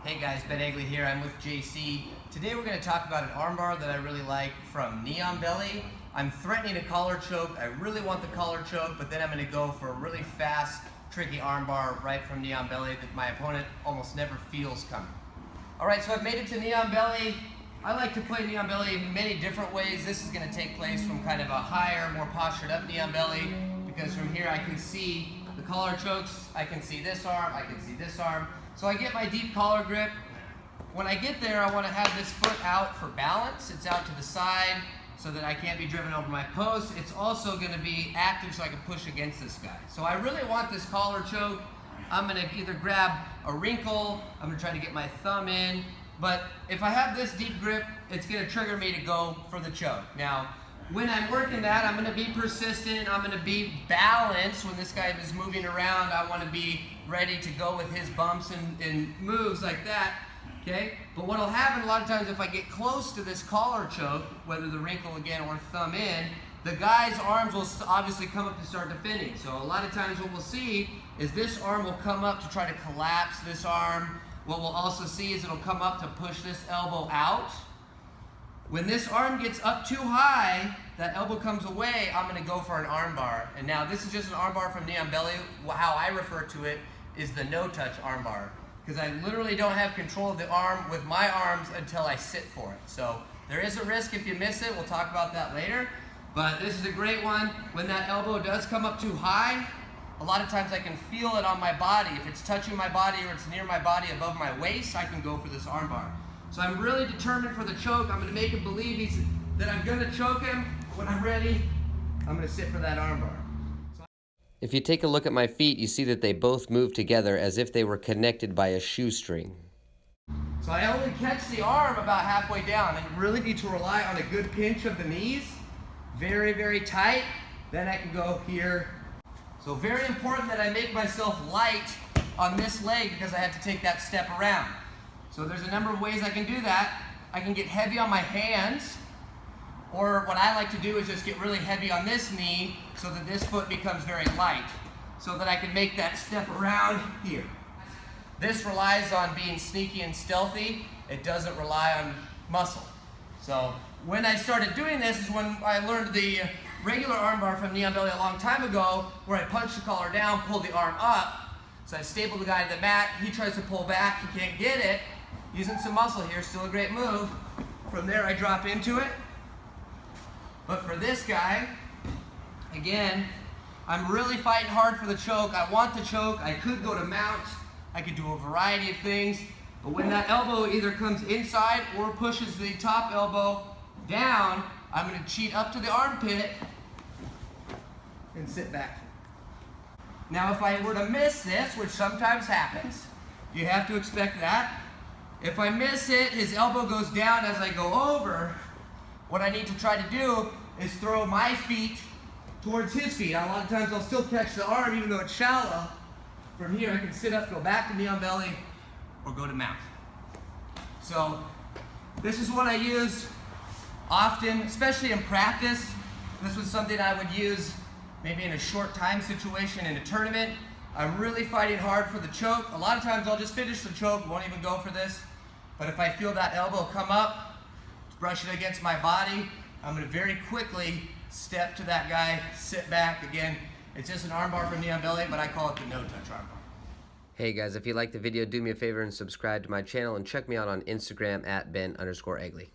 Hey guys, Ben Egli here. I'm with JC. Today we're going to talk about an armbar that I really like from Knee on Belly. I'm threatening a collar choke. I really want the collar choke, but then I'm going to go for a really fast, tricky armbar right from Knee on Belly that my opponent almost never feels coming. Alright, so I've made it to Knee on Belly. I like to play Knee on Belly in many different ways. This is going to take place from kind of a higher, more postured up Knee on Belly, because from here I can see the collar chokes, I can see this arm, I can see this arm. So I get my deep collar grip. When I get there, I want to have this foot out for balance. It's out to the side so that I can't be driven over my post. It's also going to be active so I can push against this guy. So I really want this collar choke. I'm going to either grab a wrinkle, I'm going to try to get my thumb in, but if I have this deep grip, it's going to trigger me to go for the choke. Now, when I'm working that, I'm going to be persistent, I'm going to be balanced. When this guy is moving around, I want to be ready to go with his bumps and moves like that, okay? But what will happen a lot of times if I get close to this collar choke, whether the wrinkle again or thumb in, the guy's arms will obviously come up to start defending. So a lot of times what we'll see is this arm will come up to try to collapse this arm. What we'll also see is it'll come up to push this elbow out. When this arm gets up too high, that elbow comes away, I'm going to go for an arm bar. And now this is just an arm bar from Knee on Belly. How I refer to it is the no-touch arm bar, because I literally don't have control of the arm with my arms until I sit for it. So there is a risk if you miss it. We'll talk about that later. But this is a great one. When that elbow does come up too high, a lot of times I can feel it on my body. If it's touching my body or it's near my body above my waist, I can go for this arm bar. So I'm really determined for the choke. I'm going to make him believe that I'm going to choke him. When I'm ready, I'm going to sit for that arm bar. If you take a look at my feet, you see that they both move together as if they were connected by a shoestring. So I only catch the arm about halfway down, and you really need to rely on a good pinch of the knees. Very, very tight. Then I can go here. So very important that I make myself light on this leg because I have to take that step around. So there's a number of ways I can do that. I can get heavy on my hands, or what I like to do is just get really heavy on this knee so that this foot becomes very light, so that I can make that step around here. This relies on being sneaky and stealthy. It doesn't rely on muscle. So when I started doing this is when I learned the regular armbar from Knee on Belly a long time ago, where I punch the collar down, pull the arm up. So I staple the guy to the mat, he tries to pull back, he can't get it. Using some muscle here, still a great move. From there I drop into it. But for this guy, again, I'm really fighting hard for the choke. I want the choke. I could go to mount. I could do a variety of things. But when that elbow either comes inside or pushes the top elbow down, I'm going to cheat up to the armpit and sit back. Now if I were to miss this, which sometimes happens, you have to expect that. If I miss it, his elbow goes down as I go over. What I need to try to do is throw my feet towards his feet. A lot of times I'll still catch the arm even though it's shallow. From here I can sit up, go back to Knee on Belly, or go to mount. So this is what I use often, especially in practice. This was something I would use maybe in a short time situation in a tournament. I'm really fighting hard for the choke. A lot of times I'll just finish the choke, won't even go for this. But if I feel that elbow come up, brush it against my body, I'm going to very quickly step to that guy, sit back. Again, it's just an armbar from Knee on Belly, but I call it the no-touch armbar. Hey guys, if you liked the video, do me a favor and subscribe to my channel and check me out on Instagram at Ben_Egli.